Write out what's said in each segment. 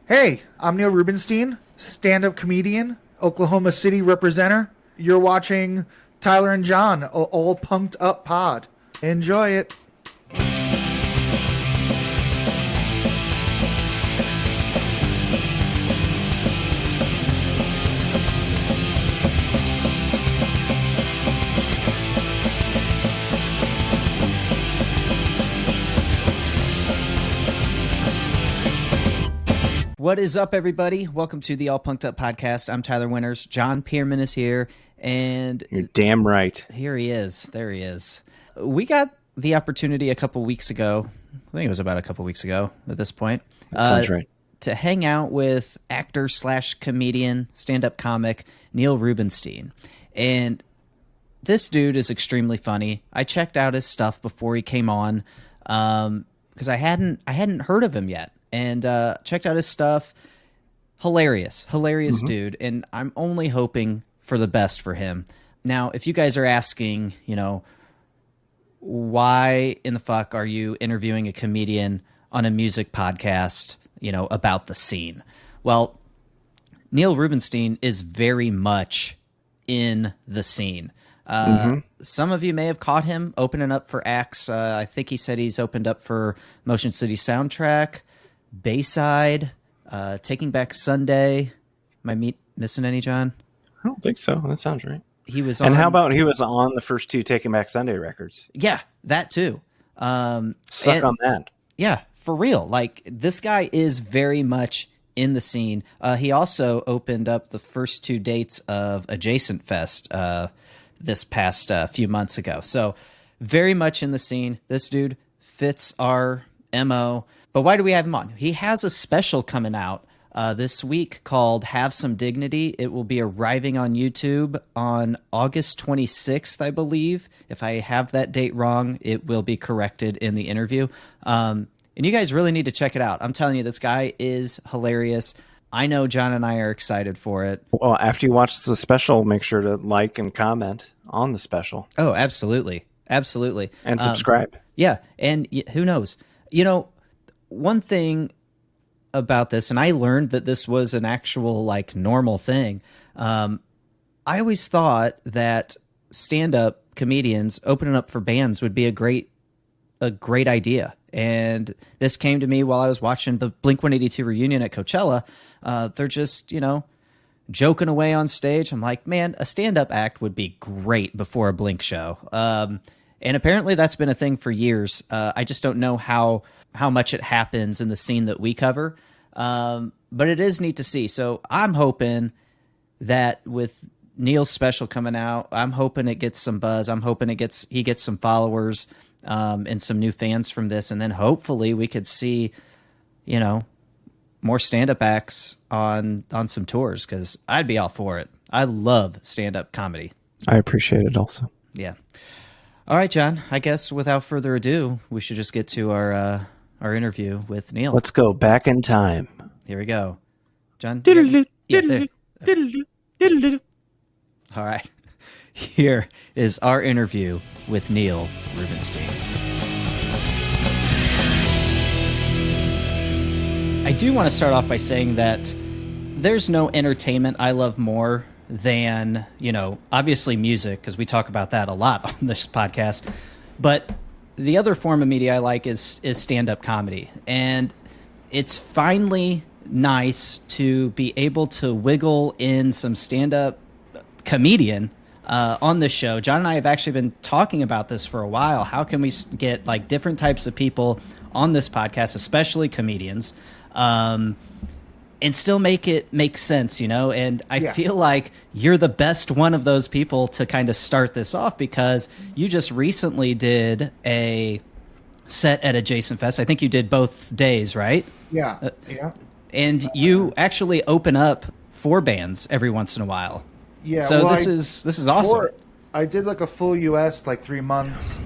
Hey, I'm Neil Rubenstein, stand-up comedian, Oklahoma City representer. You're watching Tyler and John, All Punked Up Pod. Enjoy it. What is up, everybody? Welcome to the All Punked Up Podcast. I'm Tyler Winters. John Pierman is here, and you're damn right. Here he is. There he is. We got the opportunity a couple weeks ago. I think it was about a couple weeks ago at this point. That sounds right. To hang out with actor/comedian, stand-up comic Neil Rubenstein, and this dude is extremely funny. I checked out his stuff before he came on because I hadn't heard of him yet. And checked out his stuff. Hilarious dude. And I'm only hoping for the best for him. Now, if you guys are asking, why in the fuck are you interviewing a comedian on a music podcast, about the scene? Well, Neil Rubenstein is very much in the scene. Some of you may have caught him opening up for acts. I think he said he's opened up for Motion City Soundtrack, Bayside, Taking Back Sunday. Am I missing any, John? I don't think so. That sounds right. He was and how about he was on the first two Taking Back Sunday records? Yeah, that too. Suck on that. Yeah, for real. Like, this guy is very much in the scene. He also opened up the first two dates of Adjacent Fest this past few months ago. So very much in the scene. This dude fits our MO. But why do we have him on? He has a special coming out this week called Have Some Dignity. It will be arriving on YouTube on August 26th, I believe. If I have that date wrong, it will be corrected in the interview. And you guys really need to check it out. I'm telling you, this guy is hilarious. I know John and I are excited for it. Well, after you watch the special, make sure to like and comment on the special. Oh, absolutely. Absolutely. And subscribe. Yeah. And who knows? One thing about this, and I learned that this was an actual normal thing. I always thought that stand-up comedians opening up for bands would be a great idea. And this came to me while I was watching the Blink-182 reunion at Coachella. They're just, joking away on stage. I'm like, man, a stand-up act would be great before a Blink show. And apparently that's been a thing for years. I just don't know how much it happens in the scene that we cover. But it is neat to see. So I'm hoping that with Neil's special coming out, I'm hoping it gets some buzz. I'm hoping he gets some followers and some new fans from this. And then hopefully we could see, more stand-up acts on some tours, because I'd be all for it. I love stand-up comedy. I appreciate it also. Yeah. All right, John, I guess without further ado, we should just get to our interview with Neil. Let's go back in time. Here we go. John? All right. Here is our interview with Neil Rubenstein. I do want to start off by saying that there's no entertainment I love more than, obviously music, because we talk about that a lot on this podcast. But the other form of media I like is stand-up comedy. And it's finally nice to be able to wiggle in some stand-up comedian on this show. John and I have actually been talking about this for a while. How can we get different types of people on this podcast, especially comedians, and still make it make sense, And I feel like you're the best one of those people to kind of start this off, because you just recently did a set at Adjacent Fest. I think you did both days, right? Yeah. And you actually open up for bands every once in a while. Yeah. So this is awesome. I did a full US 3 months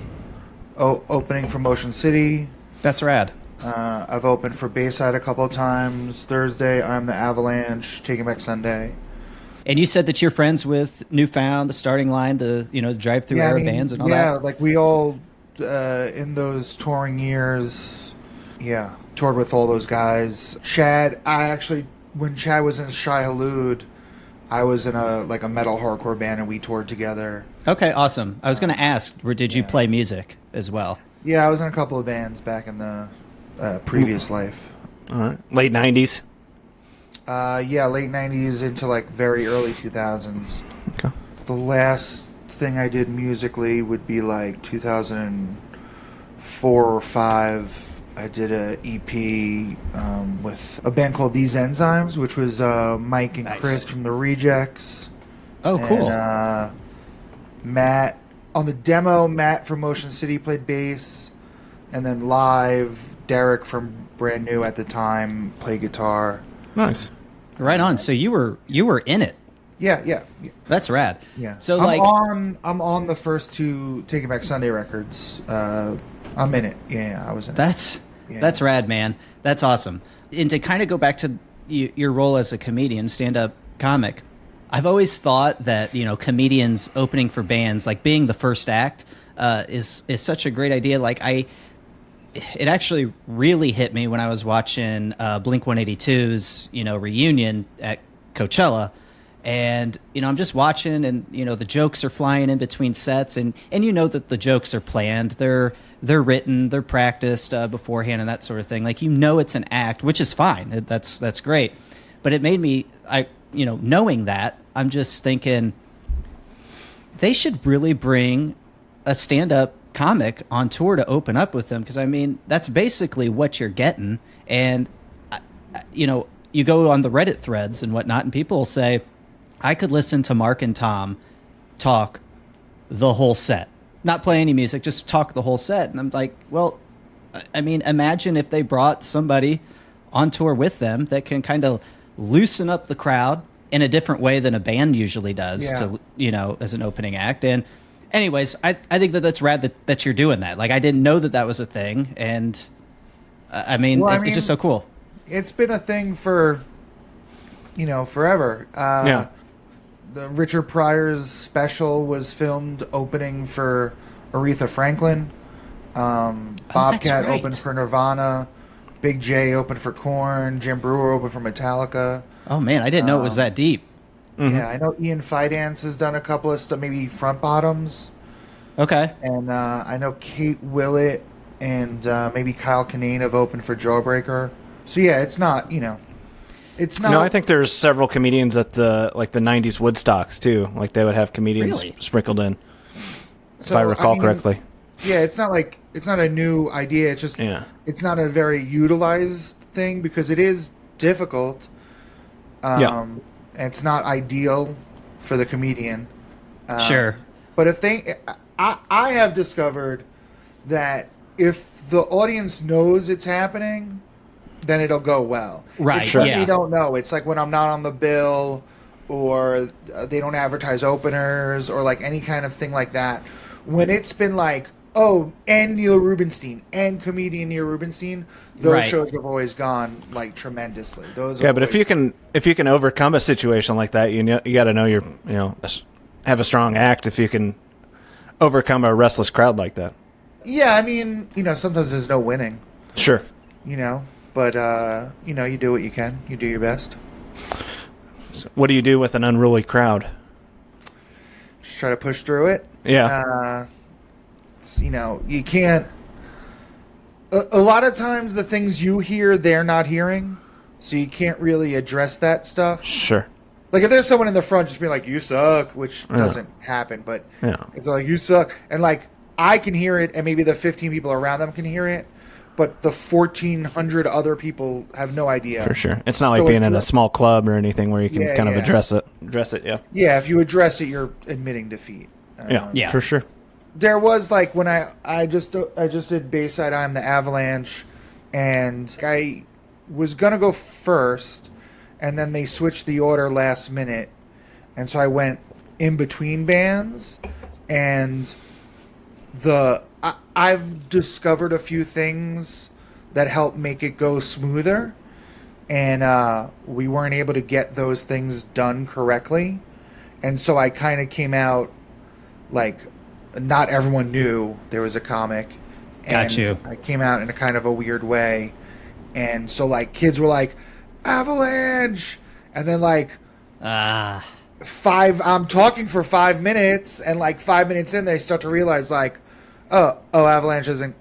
opening for Motion City. That's rad. I've opened for Bayside a couple of times. Thursday, I'm the Avalanche, Taking Back Sunday. And you said that you're friends with Newfound, the Starting Line, the drive-through era bands and all that. Yeah, we all in those touring years, Yeah, toured with all those guys. Chad, when Chad was in Shai Halud, I was in a metal hardcore band, and we toured together. Okay, awesome. I was going to ask, did you yeah. play music as well? Yeah, I was in a couple of bands back in the previous life. All right. Late 90s? Yeah, late 90s into like very early 2000s. Okay. The last thing I did musically would be like 2004 or 5. I did a EP with a band called These Enzymes, which was Mike and Nice. Chris from the Rejects. Oh, cool. And Matt on the demo. Matt from Motion City played bass, and then live, Derek from Brand New at the time played guitar. Nice. Right on. So you were in it. Yeah. That's rad. Yeah. So I'm on the first 2 Taking Back Sunday records. I'm in it. Yeah, I was in it. That's rad, man. That's awesome. And to kind of go back to your role as a comedian, stand-up comic, I've always thought that, comedians opening for bands, like being the first act, is such a great idea. Like it actually really hit me when I was watching Blink 182's, reunion at Coachella. And, I'm just watching, and, the jokes are flying in between sets, and that the jokes are planned. They're written, they're practiced beforehand and that sort of thing. Like, it's an act, which is fine. That's great. But it made me, knowing that, I'm just thinking they should really bring a stand-up comic on tour to open up with them, because, that's basically what you're getting. And, you go on the Reddit threads and whatnot, and people will say, I could listen to Mark and Tom talk the whole set. Not play any music, just talk the whole set. And I'm like, well, imagine if they brought somebody on tour with them that can kind of loosen up the crowd in a different way than a band usually does, to as an opening act. And anyways, I think that's rad that you're doing that. Like, I didn't know that was a thing. And it's just so cool. It's been a thing for, forever. Yeah. The Richard Pryor's special was filmed opening for Aretha Franklin. Bobcat right. opened for Nirvana. Big J opened for Korn. Jim Brewer opened for Metallica. Oh, man, I didn't know it was that deep. Mm-hmm. Yeah, I know Ian Fidance has done a couple of stuff, maybe Front Bottoms. Okay. And I know Kate Willett and maybe Kyle Kinane have opened for Jawbreaker. So, yeah, it's not, it's not. I think there's several comedians at the 90s Woodstocks too. Like, they would have comedians Really? sprinkled in, if I recall correctly. Yeah, it's not a new idea. It's just it's not a very utilized thing because it is difficult. It's not ideal for the comedian. Sure. But I have discovered that if the audience knows it's happening, then it'll go well. Right. It's when they don't know. It's like when I'm not on the bill, or they don't advertise openers, or like any kind of thing like that. When it's been like, oh, and Neil Rubenstein and comedian Neil Rubenstein, those shows have always gone like tremendously. But if you can overcome a situation like that, you got to know have a strong act if you can overcome a restless crowd like that. Yeah, sometimes there's no winning. Sure. But you do what you can. You do your best. So what do you do with an unruly crowd? Just try to push through it. Yeah. You can't. A lot of times, the things you hear, they're not hearing, so you can't really address that stuff. Sure. Like, if there's someone in the front just being like, "You suck," which doesn't happen, but if they're like, "You suck," and like I can hear it, and maybe the 15 people around them can hear it, but the 1,400 other people have no idea. For sure. It's not like being in a small club or anything where you can address it. Yeah. Yeah, if you address it, you're admitting defeat. Yeah. For sure. There was like when I just did Bayside, I'm the Avalanche, and I was gonna go first, and then they switched the order last minute, and so I went in between bands, and I've discovered a few things that help make it go smoother, and we weren't able to get those things done correctly, and so I kind of came out like not everyone knew there was a comic, Got you. I came out in a kind of a weird way, and so like kids were like, "Avalanche," and then like I'm talking for 5 minutes, and like 5 minutes in, they start to realize like, oh, Avalanche isn't.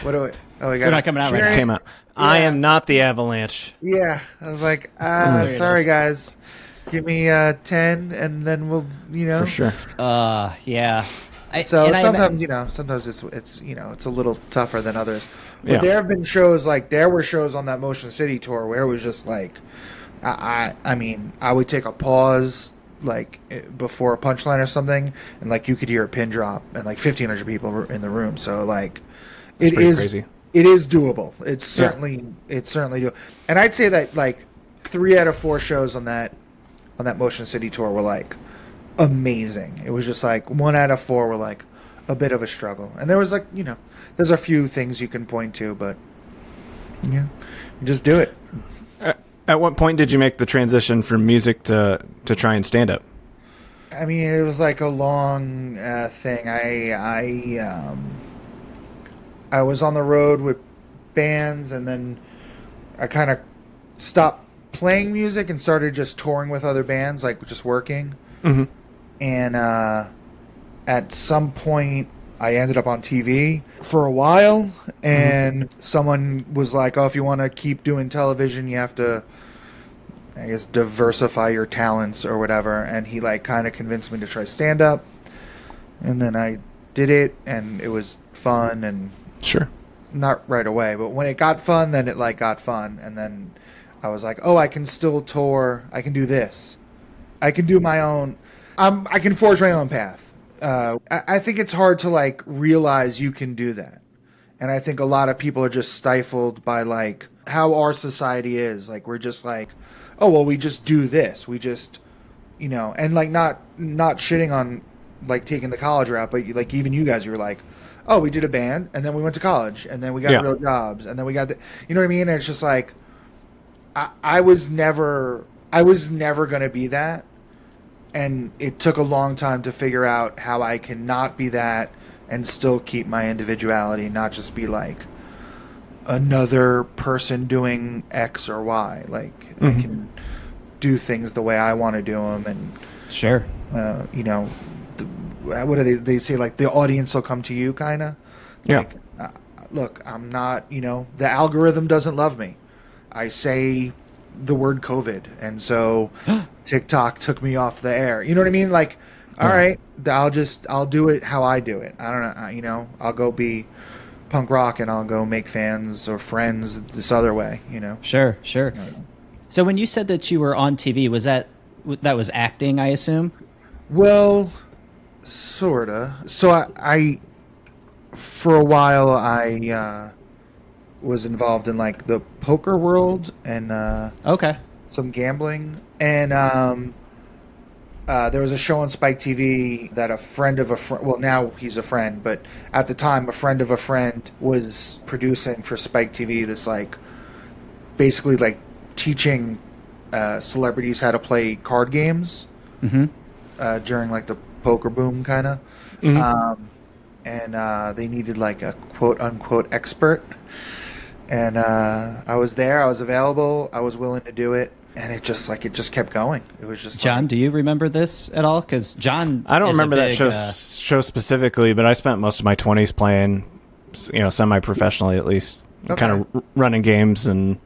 What do we? Oh, we got. They're not coming out right now. Came out. I am not the Avalanche. Yeah, I was like, sorry guys, give me 10, and then we'll, For sure. Yeah. So sometimes, sometimes it's it's a little tougher than others. But there have been shows there were shows on that Motion City tour where it was just like, I mean, I would take a pause before a punchline or something, and like you could hear a pin drop, and like 1,500 people were in the room. So like, it is crazy. It is doable. It's certainly doable. And I'd say that like 3 out of 4 shows on that Motion City tour were like amazing. It was just like 1 out of 4 were like a bit of a struggle, and there was like there's a few things you can point to, but you just do it. At what point did you make the transition from music to try and stand up? I mean, it was like a long thing. I was on the road with bands, and then I kind of stopped playing music and started just touring with other bands, like just working. Mm-hmm. And at some point, I ended up on TV for a while, and someone was like, "Oh, if you want to keep doing television, you have to, I guess, diversify your talents or whatever." And he like kind of convinced me to try stand up, and then I did it, and it was fun. And sure, not right away, but when it got fun, then it like got fun, and then I was like, "Oh, I can still tour. I can do this. I can do my own. I can forge my own path." I think it's hard to like realize you can do that, and I think a lot of people are just stifled by like how our society is. Like we're just like, "Oh, well, we just do this. We just, and like not shitting on like taking the college route, but like even you guys, you were like, "Oh, we did a band, and then we went to college, and then we got real jobs, and then we got the," you know what I mean? And it's just like, I was never going to be that. And it took a long time to figure out how I can not be that and still keep my individuality, not just be like another person doing X or Y. Like I can do things the way I want to do them, and sure, what do they say? Like the audience will come to you, kind of. Yeah. Like, look, I'm not. The algorithm doesn't love me. I say the word COVID, and so TikTok took me off the air. You know what I mean? Like, all right, I'll do it how I do it. I don't know. I'll go be punk rock, and I'll go make fans or friends this other way. Sure. So when you said that you were on TV, was that was acting, I assume? Well, sorta. So I for a while I was involved in like the poker world and some gambling, and there was a show on Spike TV that a friend of a friend, well now he's a friend, but at the time a friend of a friend was producing for Spike TV, this like basically like teaching celebrities how to play card games during like the poker boom kind of, and they needed like a quote unquote expert. And I was there. I was available. I was willing to do it, and it just kept going. It was just John. Do you remember this at all? Because John, I don't remember that show specifically, but I spent most of my 20s playing, semi-professionally at least, kind of running games and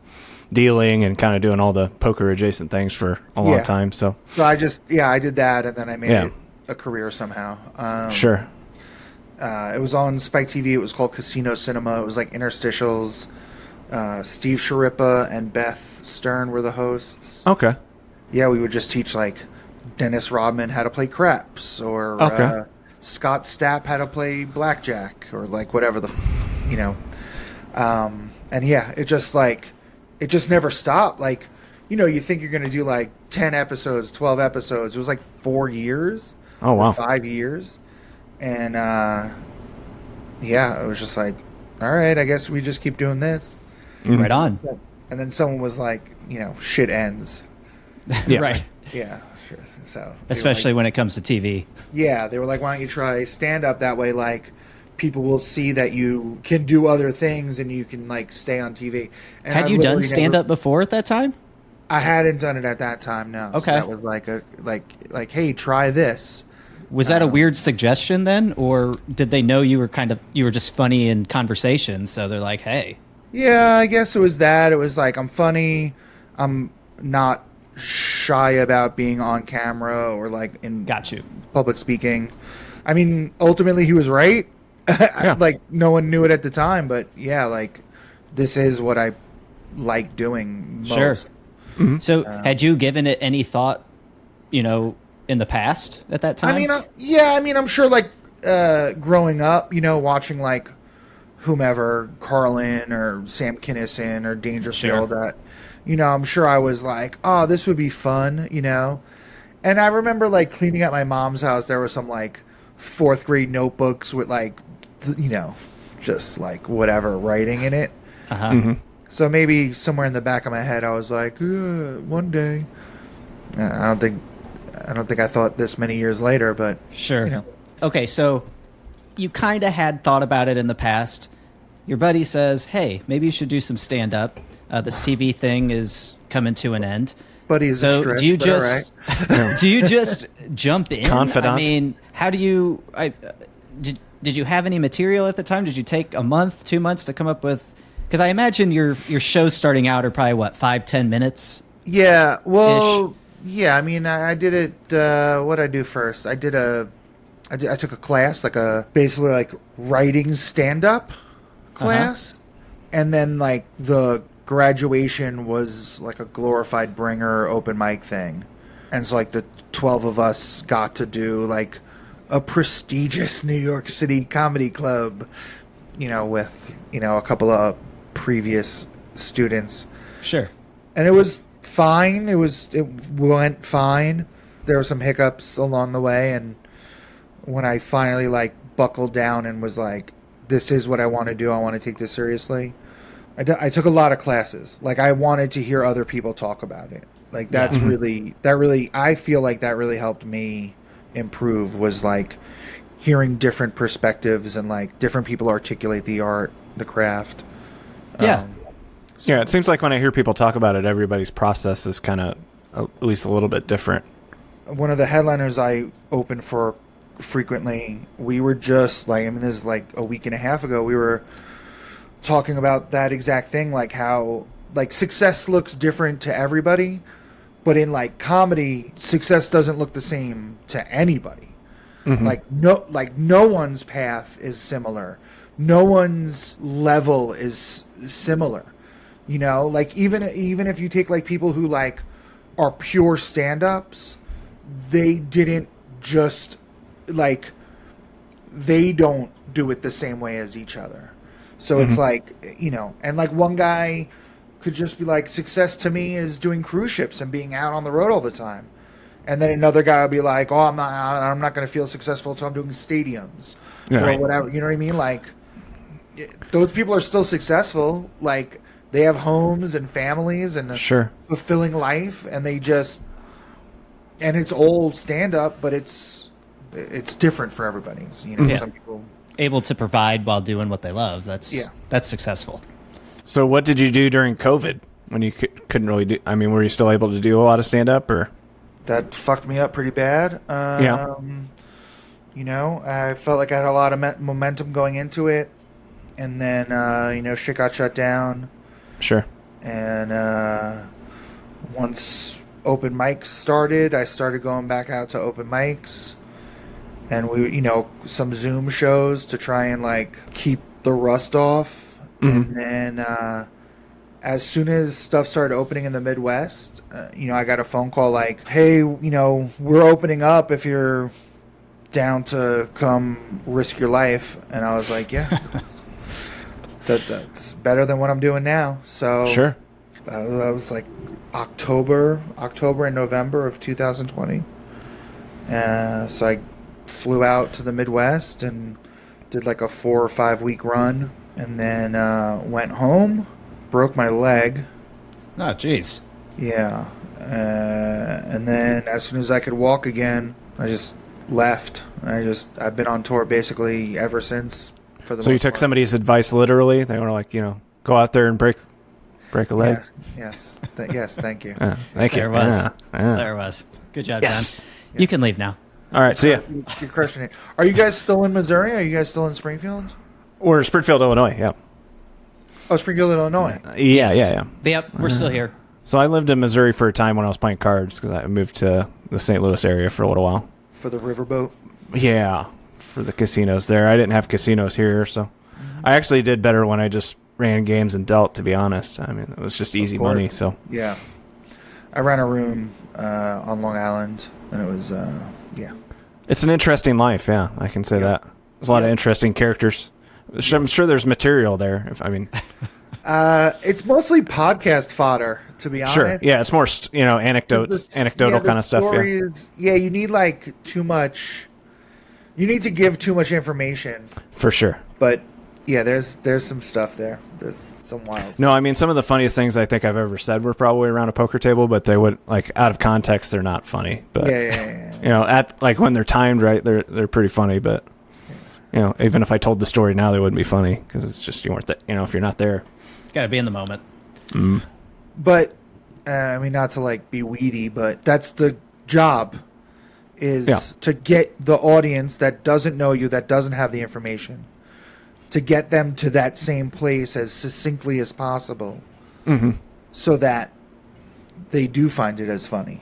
dealing and kind of doing all the poker adjacent things for a long time. So I did that, and then I made it a career somehow. Sure. It was on Spike TV. It was called Casino Cinema. It was like interstitials. Steve Sharippa and Beth Stern were the hosts. Okay. Yeah, we would just teach like Dennis Rodman how to play craps, or Scott Stapp how to play blackjack, or like whatever and it just never stopped. Like, you think you're going to do like 10 episodes, 12 episodes. It was like 4 years. Oh, wow. 5 years. And it was just like, all right, I guess we just keep doing this. Right on. And then someone was like, shit ends. Yeah. Right. Yeah, sure. So especially when it comes to TV. Yeah, they were like, why don't you try stand up that way? Like, people will see that you can do other things and you can like stay on TV. And Had you done stand up before at that time? I hadn't done it at that time. No. Okay. So that was like hey, try this. Was that a weird suggestion then, or did they know you were just funny in conversation, so they're like, hey? Yeah, I guess it was that. It was like, I'm funny. I'm not shy about being on camera or like in Got you. public speaking. I mean, ultimately he was right. Yeah. Like no one knew it at the time, but yeah, like this is what I like doing most. Sure. So had you given it any thought, in the past at that time? I mean, I'm sure like growing up, watching like whomever, Carlin or Sam Kinison or Dangerfield, Sure. that, I'm sure I was like, oh, this would be fun, And I remember like cleaning at my mom's house, there were some like 4th grade notebooks with like, just like whatever writing in it. Uh-huh. So maybe somewhere in the back of my head, I was like, one day. And I don't think I thought this many years later, but Sure. Okay, so you kind of had thought about it in the past. Your buddy says, hey, maybe you should do some stand-up. This TV thing is coming to an end. Buddy's a So stretch, do you but just do you just jump in? Confidant. I mean, how do you? Did you have any material at the time? Did you take a month, 2 months to come up with? Because I imagine your shows starting out are probably what, 5-10 minutes. Yeah, well, yeah. I mean, I did it. What did I do first? I took a class, like basically like writing stand-up class, and then like the graduation was like a glorified bringer open mic thing, and so like the 12 of us got to do like a prestigious New York City comedy club, with a couple of previous students. Sure. And it was fine. It went fine. There were some hiccups along the way, and when I finally like buckled down and was like, this is what I want to do, I want to take this seriously, I took a lot of classes. Like I wanted to hear other people talk about it. Like that's really I feel like that really helped me improve, was like hearing different perspectives and like different people articulate the art, the craft. Yeah. Yeah, it seems like when I hear people talk about it, everybody's process is kind of at least a little bit different. One of the headliners I opened for frequently, we were just like, this is like a week and a half ago, we were talking about that exact thing, like how like success looks different to everybody, but in like comedy, success doesn't look the same to anybody. Like no one's path is similar. No one's level is similar. Like even if you take like people who like are pure stand-ups, they didn't just like, they don't do it the same way as each other. So it's like, and like one guy could just be like, success to me is doing cruise ships and being out on the road all the time. And then another guy will be like, oh, I'm not going to feel successful until I'm doing stadiums or whatever. You know what I mean? Like those people are still successful. Like they have homes and families and a fulfilling life, and and it's old stand up, but it's different for everybody. Some people Able to provide while doing what they love. That's successful. So what did you do during COVID when you couldn't really do? I mean, were you still able to do a lot of stand up, or? That fucked me up pretty bad. I felt like I had a lot of momentum going into it, and then shit got shut down. Sure. And once open mics started, I started going back out to open mics, and we, some Zoom shows to try and like keep the rust off. And then as soon as stuff started opening in the Midwest, I got a phone call like, hey, we're opening up if you're down to come risk your life. And I was like, yeah, that's better than what I'm doing now. So sure. That was like October and November of 2020. So I flew out to the Midwest and did like a 4 or 5 week run, and then went home, broke my leg. Oh, jeez. Yeah. And then as soon as I could walk again, I just left. I've been on tour basically ever since. for the So you most took part. somebody's advice literally. They were like, go out there and break a leg. Yeah. Yes. Yes. Thank you. Thank you. There it was. Yeah. There it was. Good job, Yes. John. You can leave now. All right. See ya. You're crushing it. Are you guys still in Missouri? Are you guys still in Springfield? We're in Springfield, Illinois. Yeah. Oh, Springfield, Illinois. Yeah. Yep, we're still here. So I lived in Missouri for a time when I was playing cards because I moved to the St. Louis area for a little while. For the riverboat. Yeah, for the casinos there. I didn't have casinos here, so I actually did better when I just ran games and dealt, to be honest. I mean, it was just easy money. So Yeah. I ran a room on Long Island, and it was, yeah. it's an interesting life, yeah, I can say that. There's a lot of interesting characters. I'm sure there's material there. It's mostly podcast fodder, to be honest. Sure. Yeah, it's more, anecdotal kind of stuff. Yeah, you need too much. You need to give too much information. For sure. But yeah, there's some stuff there. There's some wild stuff. No, I mean, some of the funniest things I think I've ever said were probably around a poker table, but they would, out of context, they're not funny. But Yeah. at when they're timed right, they're pretty funny. But even if I told the story now, they wouldn't be funny because it's just you weren't if you're not there. Got to be in the moment. But not to be weedy, but that's the job is to get the audience that doesn't know you, that doesn't have the information, to get them to that same place as succinctly as possible, so that they do find it as funny.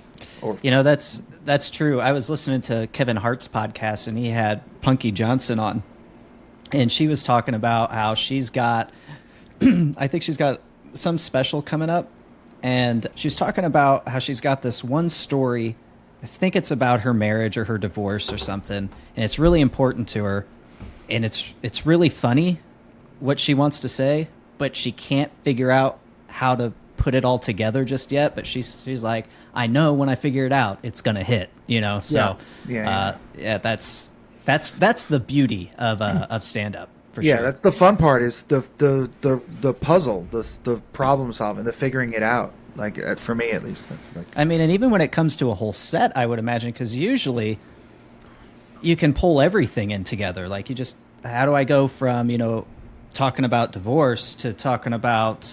That's true. I was listening to Kevin Hart's podcast, and he had Punky Johnson on, and she was talking about how she's got, I think she's got some special coming up, and she was talking about how she's got this one story. I think it's about her marriage or her divorce or something, and it's really important to her, and it's really funny what she wants to say, but she can't figure out how to put it all together just yet. But she's like, I know when I figure it out, it's gonna hit. So that's the beauty of stand up. Yeah, sure. that's the fun part is the puzzle, the problem solving, the figuring it out. For me at least, that's and even when it comes to a whole set, I would imagine, because usually you can pull everything in together. How do I go from talking about divorce to talking about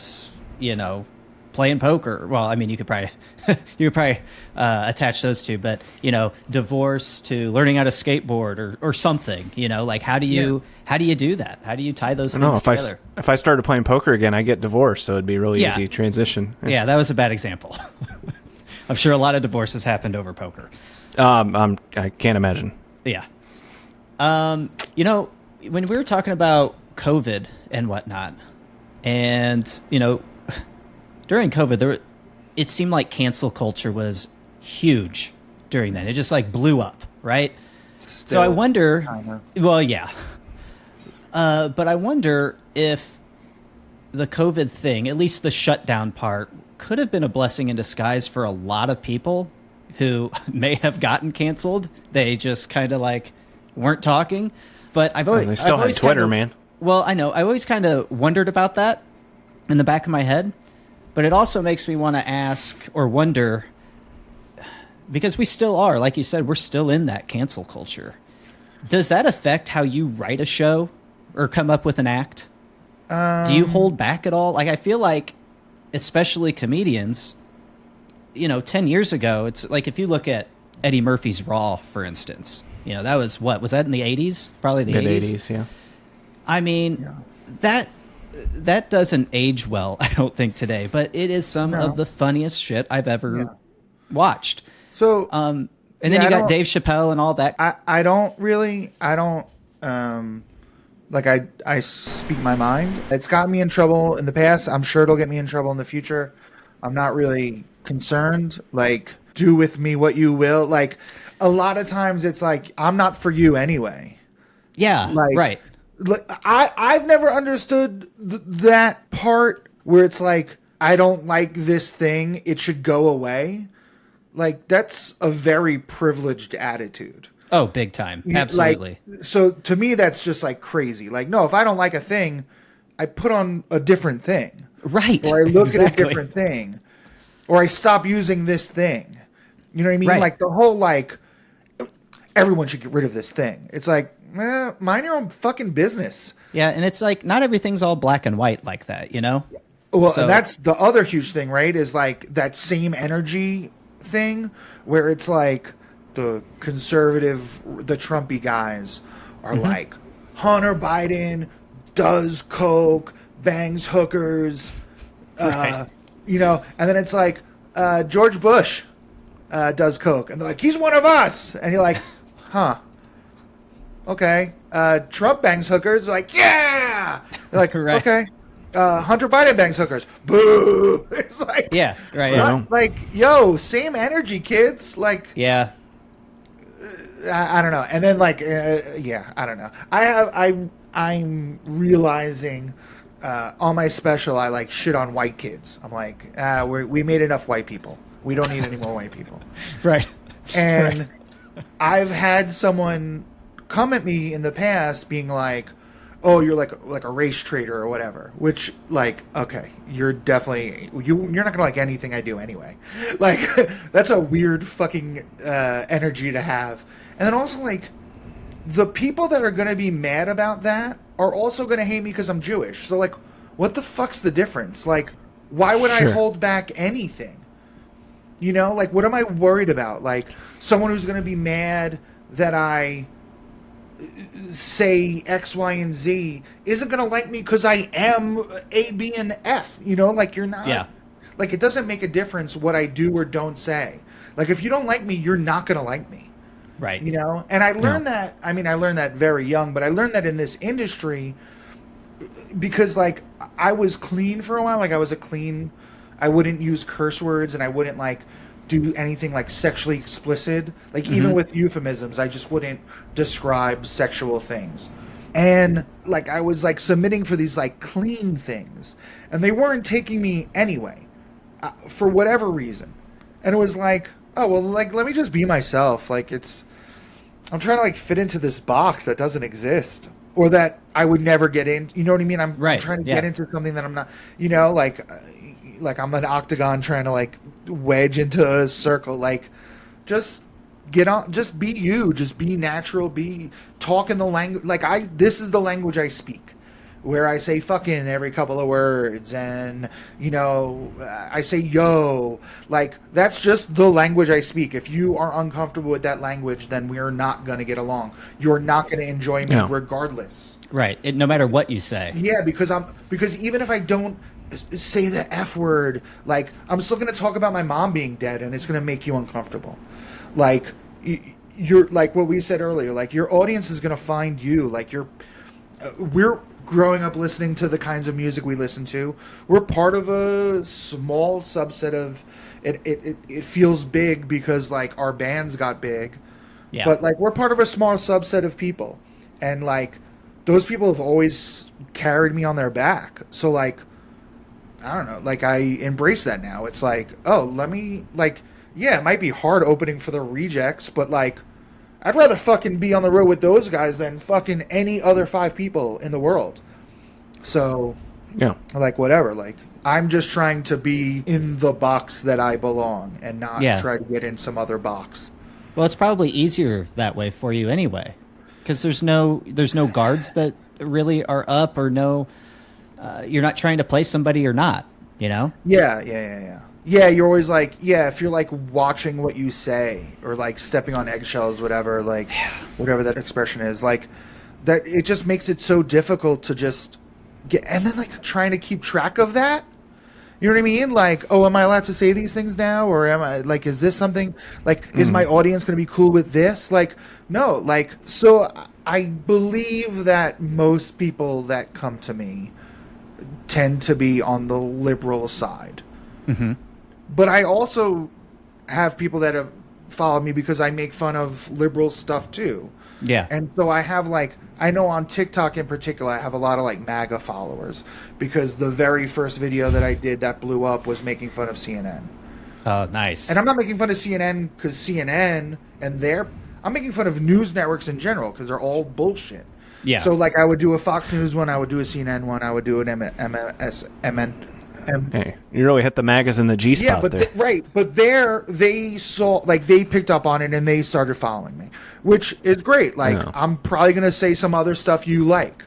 playing poker? Well, you could probably attach those two, but divorce to learning how to skateboard or something. How do you do that? How do you tie those things together? If I started playing poker again, I get divorced, so it'd be a really easy transition. Yeah, that was a bad example. I'm sure a lot of divorces happened over poker. I can't imagine. Yeah. When we were talking about COVID and whatnot, and during COVID, it seemed like cancel culture was huge during that. It just blew up, right? So I wonder. Kinda. Well, yeah. But I wonder if the COVID thing, at least the shutdown part, could have been a blessing in disguise for a lot of people who may have gotten canceled. They just kind of weren't talking. But they still had Twitter, man. Well, I know. I always kind of wondered about that in the back of my head. But it also makes me want to ask or wonder, because we still are, like you said, we're still in that cancel culture. Does that affect how you write a show or come up with an act? Do you hold back at all? I feel like, especially comedians, 10 years ago, it's if you look at Eddie Murphy's Raw, for instance, that was was that in the 80s? Probably the 80s, yeah. That doesn't age well, I don't think, today, but it is some of the funniest shit I've ever watched. So, and then you got Dave Chappelle and all that. I speak my mind. It's gotten me in trouble in the past. I'm sure it'll get me in trouble in the future. I'm not really concerned. Do with me what you will. A lot of times it's I'm not for you anyway. Yeah, right. I've never understood that part where it's I don't like this thing, it should go away. That's a very privileged attitude. Oh, big time. Absolutely. So to me, that's just crazy. No, if I don't like a thing, I put on a different thing. Right. Or I look at a different thing. Or I stop using this thing. You know what I mean? Right. The whole everyone should get rid of this thing. It's mind your own fucking business. Yeah, and it's like not everything's all black and white like that, you know? Well, So- and that's the other huge thing, right? Is like that same energy thing where it's like the conservative, the Trumpy guys are like, Hunter Biden does coke, bangs hookers, Right. you know, and then it's like George Bush does coke, and they're like, he's one of us, and you're like, huh, okay. Trump bangs hookers, like, yeah. They're like, Right. okay. Hunter Biden bangs hookers, boo. It's like, Yeah, right. Well, Yeah. what? Like, yo, same energy, kids. Like, Yeah. I don't know. And then like, yeah, I don't know. I'm realizing on my special, I like shit on white kids. I'm like, we made enough white people. We don't need any more white people. Right. And I've had someone come at me in the past being like, oh, you're like a race traitor or whatever, which like, okay, you're definitely, you're not gonna like anything I do anyway. Like, that's a weird fucking energy to have. And then also like, the people that are gonna be mad about that are also gonna hate me because I'm Jewish. So like, what the fuck's the difference? Like, why would I Sure. hold back anything? You know, like, what am I worried about? Like, someone who's going to be mad that I say X, Y, and Z isn't going to like me because I am A, B, and F. You know, like, you're not. Yeah. Like, it doesn't make a difference what I do or don't say. Like, if you don't like me, you're not going to like me. Right. You know? And I learned that, I mean, I learned that very young, but I learned that in this industry because, like, I was clean for a while. Like, I wouldn't use curse words and I wouldn't like do anything like sexually explicit. Like even with euphemisms, I just wouldn't describe sexual things. And like I was like submitting for these like clean things and they weren't taking me anyway for whatever reason. And it was like, oh, well, like, let me just be myself. Like I'm trying to like fit into this box that doesn't exist or that I would never get in. You know what I mean? I'm Right, trying to yeah. get into something that I'm not, you know, like I'm an octagon trying to like wedge into a circle. Like just get on, just be you, just be natural, be talking the language. Like this is the language I speak where I say fucking every couple of words and, you know, I say yo, like that's just the language I speak. If you are uncomfortable with that language, then we're not going to get along. You're not going to enjoy me Yeah. regardless. Right. No matter what you say. Yeah, because even if I don't say the F word, like I'm still going to talk about my mom being dead and it's going to make you uncomfortable. Like you're like what we said earlier, like your audience is going to find you. Like we're growing up listening to the kinds of music we listen to. We're part of a small subset of it. It feels big because like our bands got big, Yeah. but like we're part of a small subset of people, and like those people have always carried me on their back. So like I don't know, like I embrace that now. It's like, oh, let me like, yeah, it might be hard opening for the Rejects, but like I'd rather fucking be on the road with those guys than fucking any other 5 people in the world. So, Yeah. like, whatever. Like, I'm just trying to be in the box that I belong and not Yeah. try to get in some other box. Well, it's probably easier that way for you anyway, because there's no guards that really are up or no. You're not trying to play somebody or not. You know. Yeah. Yeah, you're always like, yeah, if you're like watching what you say or like stepping on eggshells, whatever, like whatever that expression is, like that it just makes it so difficult to just get, and then like trying to keep track of that. You know what I mean? Like, oh, am I allowed to say these things now? Or am I like, is this something like, is my audience going to be cool with this? Like, no, like, so I believe that most people that come to me tend to be on the liberal side. Mm-hmm. But I also have people that have followed me because I make fun of liberal stuff too. Yeah. And so I have like, I know on TikTok in particular, I have a lot of like MAGA followers because the very first video that I did that blew up was making fun of CNN. Oh, nice. And I'm not making fun of CNN because CNN and I'm making fun of news networks in general because they're all bullshit. Yeah. So like I would do a Fox News one, I would do a CNN one, I would do an MSN. Hey, you really hit the magas in the G spot Yeah, but there. right, but they saw, like, they picked up on it and they started following me, which is great. Like, Yeah. I'm probably gonna say some other stuff you like,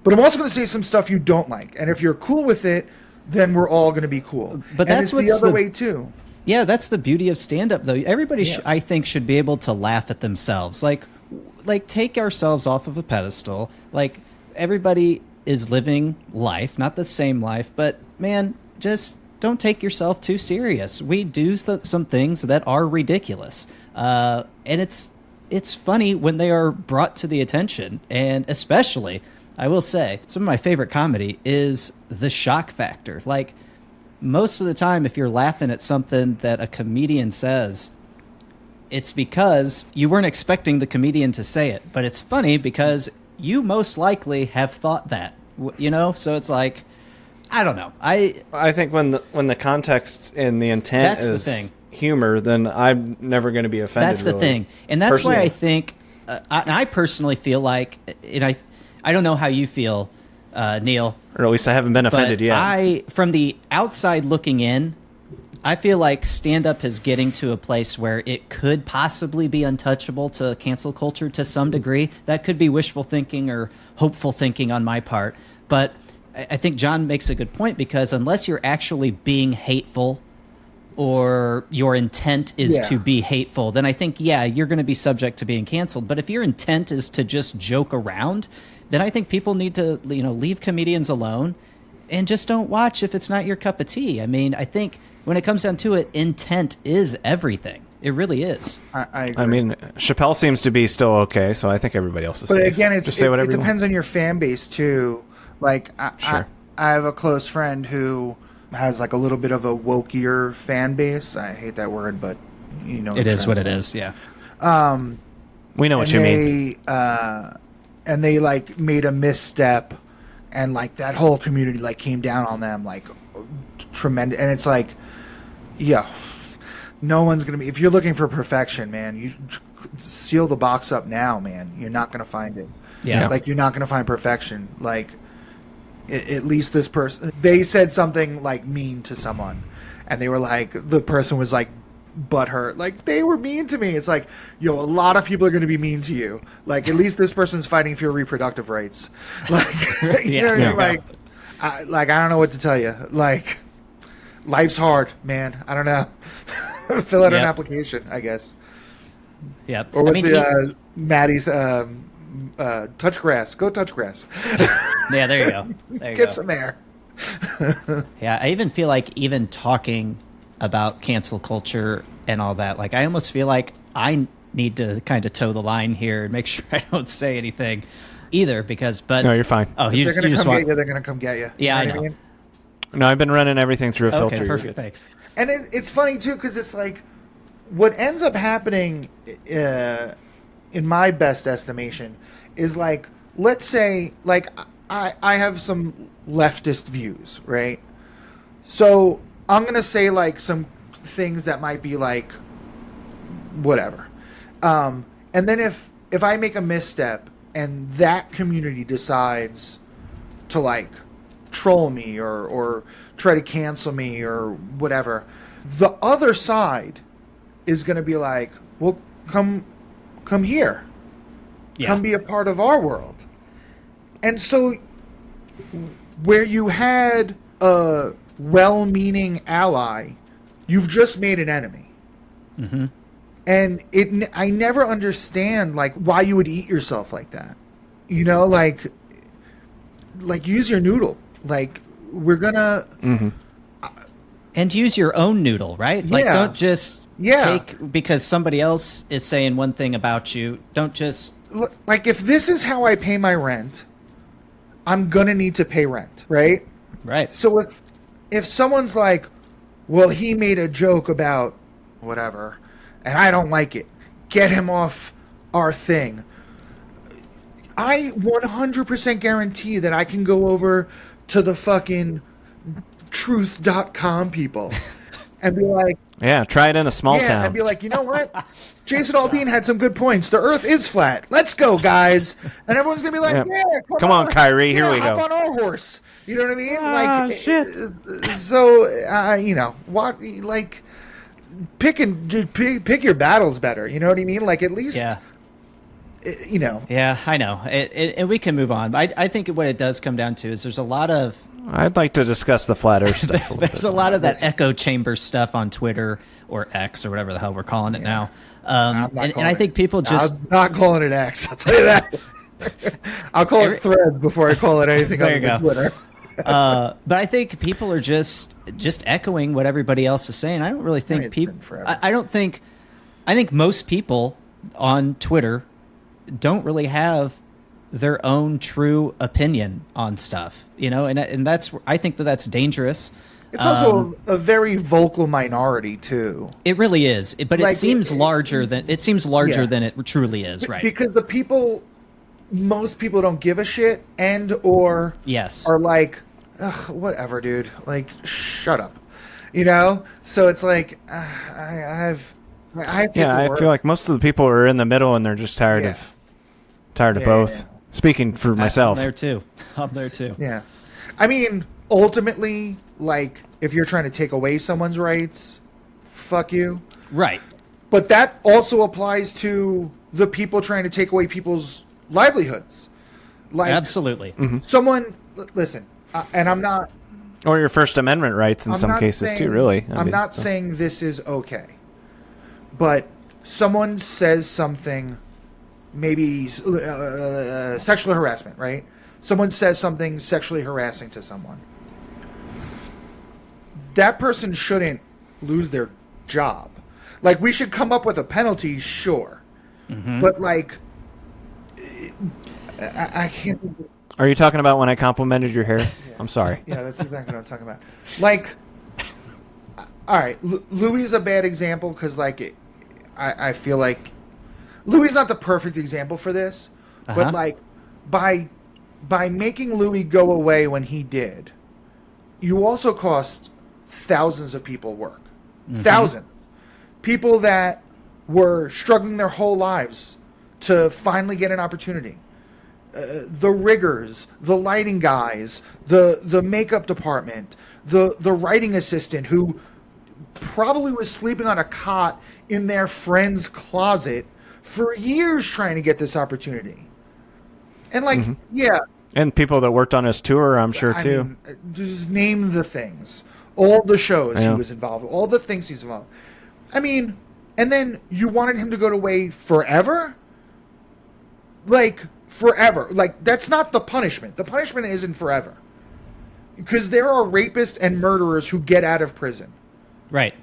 but I'm also going to say some stuff you don't like. And if you're cool with it, then we're all going to be cool. But and that's it's the other way too. Yeah, that's the beauty of stand-up, though. Everybody, I think, should be able to laugh at themselves. Like take ourselves off of a pedestal. Like, everybody is living life, not the same life, but, man, just don't take yourself too serious. We do some things that are ridiculous. And it's funny when they are brought to the attention. And especially, I will say, some of my favorite comedy is the shock factor. Like, most of the time, if you're laughing at something that a comedian says, it's because you weren't expecting the comedian to say it. But it's funny because you most likely have thought that, you know? So it's like, I don't know. I think when the context and the intent that's is the thing. Humor, then I'm never going to be offended. That's the really, thing. And that's personally. why I think, I personally feel like, and I don't know how you feel, Neil. Or at least I haven't been offended yet. From the outside looking in, I feel like stand-up is getting to a place where it could possibly be untouchable to cancel culture to some degree. That could be wishful thinking or hopeful thinking on my part. But I think John makes a good point, because unless you're actually being hateful or your intent is to be hateful, then I think, you're going to be subject to being canceled. But if your intent is to just joke around, then I think people need to, leave comedians alone and just don't watch if it's not your cup of tea. I mean, I think when it comes down to it, intent is everything. It really is. I agree. I mean, Chappelle seems to be still okay, so I think everybody else is But safe. again, Just say whatever it you depends want. on your fan base too. Like, I have a close friend who has like a little bit of a wokier fan base. I hate that word, but you know, it is what it is. Yeah. We know what you mean. And they like made a misstep, and like that whole community like came down on them like tremendous. And it's like, no one's gonna be. If you're looking for perfection, man, you seal the box up now, man. You're not gonna find it. Yeah. Like, you're not gonna find perfection. Like, at least this person, they said something like mean to someone, and they were like, the person was like butthurt, like, they were mean to me. It's like, a lot of people are going to be mean to you. Like, at least this person's fighting for your reproductive rights. Like, you know what I mean? Like, I don't know what to tell you. Like, life's hard, man. I don't know. Fill out an application, I guess. Yep. Or what's Maddie's touch grass. Go touch grass. Yeah, there you go. There you Get go. some air. Yeah, I even feel like even talking about cancel culture and all that, like, I almost feel like I need to kind of toe the line here and make sure I don't say anything either, because, but... No, you're fine. Oh, they're going to come get you. They're going to come get you. Yeah, you know I know. I mean? No, I've been running everything through a filter. Okay, perfect, thanks. And it's funny, too, because it's like, what ends up happening, in my best estimation, is like, let's say, like, I have some leftist views, right? So I'm going to say, like, some things that might be, like, whatever. And then if I make a misstep and that community decides to, like, troll me or try to cancel me or whatever, the other side is going to be like, well, come here. Yeah. Come be a part of our world. And so where you had a well-meaning ally, you've just made an enemy. Mm-hmm. And I never understand, like, why you would eat yourself like that. You know, like use your noodle. Like, we're gonna... Mm-hmm. And use your own noodle, right? Like, don't just take, because somebody else is saying one thing about you, don't just... Like, if this is how I pay my rent, I'm gonna need to pay rent, right? Right. So if someone's like, well, he made a joke about whatever, and I don't like it, get him off our thing, I 100% guarantee that I can go over to the fucking truth.com people and be like, yeah, try it in a small town. and be like, you know what? Jason Aldean had some good points. The earth is flat. Let's go, guys. And everyone's going to be like, come on, Kyrie, here we go. Hop on our horse. You know what I mean? Like, shit. So, you know, what, like, pick your battles better. You know what I mean? Like, at least you know. Yeah, I know. And we can move on. I think what it does come down to is there's a lot of I'd like to discuss the flat Earth stuff. there's a lot of that echo chamber stuff on Twitter or X or whatever the hell we're calling it now. And I think people just I'm not calling it X. I'll tell you that. I'll call it Threads before I call it anything other than Twitter. But I think people are just echoing what everybody else is saying. I don't really think people. I think most people on Twitter don't really have their own true opinion on stuff, and that's, I think that's dangerous. It's also a very vocal minority too. It really is, but it seems larger than it truly is, right? Because most people don't give a shit or are like, ugh, whatever, dude. Like, shut up, So it's like I feel like most of the people are in the middle and they're just tired of both. Yeah. Speaking for myself, I'm there too. Yeah, I mean, ultimately, like, if you're trying to take away someone's rights, fuck you. Right. But that also applies to the people trying to take away people's livelihoods. Like, absolutely. Someone, listen, and I'm not... Or your First Amendment rights in some cases too, really. I'm not saying this is okay. But someone says something, maybe sexual harassment, right? Someone says something sexually harassing to someone. That person shouldn't lose their job. Like, we should come up with a penalty, sure. But, like, I can't... Are you talking about when I complimented your hair? Yeah. I'm sorry. Yeah, that's exactly what I'm talking about. Like, all right, Louis is a bad example because, like, I feel like Louis is not the perfect example for this. But, like, by making Louis go away when he did, you also cost thousands of people work. Thousands. People that were struggling their whole lives to finally get an opportunity. The riggers, the lighting guys, the makeup department, the writing assistant who probably was sleeping on a cot in their friend's closet for years trying to get this opportunity. And, like, and people that worked on his tour, I'm sure, too. Mean, just name the things. All the shows he was involved with. All the things he's involved with. I mean, and then you wanted him to go away forever? Like, forever. Like, that's not the punishment. The punishment isn't forever. Because there are rapists and murderers who get out of prison. Right.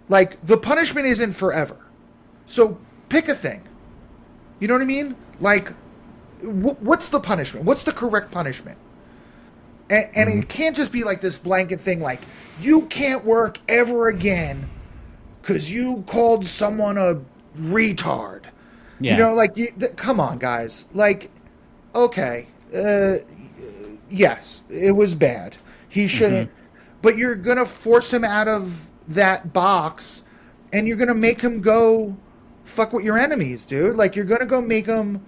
Like, the punishment isn't forever. So, pick a thing. You know what I mean? Like, what's the punishment? What's the correct punishment? And it can't just be like this blanket thing like, you can't work ever again because you called someone a retard. Yeah. Like, come on, guys. Like, okay, yes, it was bad. He shouldn't. But you're going to force him out of that box, and you're going to make him go fuck with your enemies, dude. Like, you're going to go make him...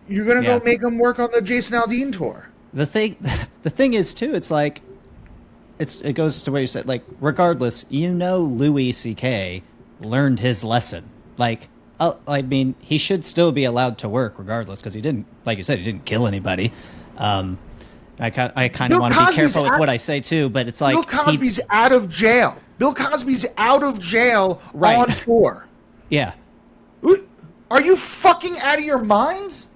You're going to go make him work on the Jason Aldean tour. The thing is, too, it's like... It goes to what you said. Like, regardless, Louis C.K. learned his lesson. Like... I mean, he should still be allowed to work regardless because he didn't, like you said, he didn't kill anybody. I kind of want to be careful with what I say too, but it's like Bill Cosby's out of jail. Bill Cosby's out of jail on tour. Yeah. Are you fucking out of your minds?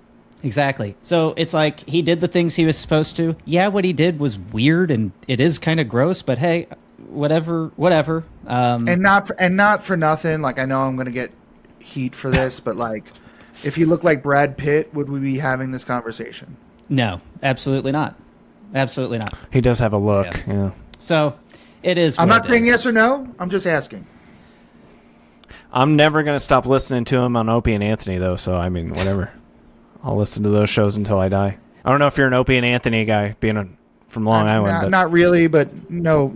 Exactly. So it's like he did the things he was supposed to. Yeah, what he did was weird and it is kind of gross, but hey, whatever. And not for nothing. Like, I know I'm going to get heat for this, but, like, if he looked like Brad Pitt, would we be having this conversation? No, absolutely not. Absolutely not. He does have a look. Yeah. So it is. I'm not saying yes or no. I'm just asking. I'm never going to stop listening to him on Opie and Anthony, though. So, I mean, whatever. I'll listen to those shows until I die. I don't know if you're an Opie and Anthony guy, being from Long Island. Not really, but no,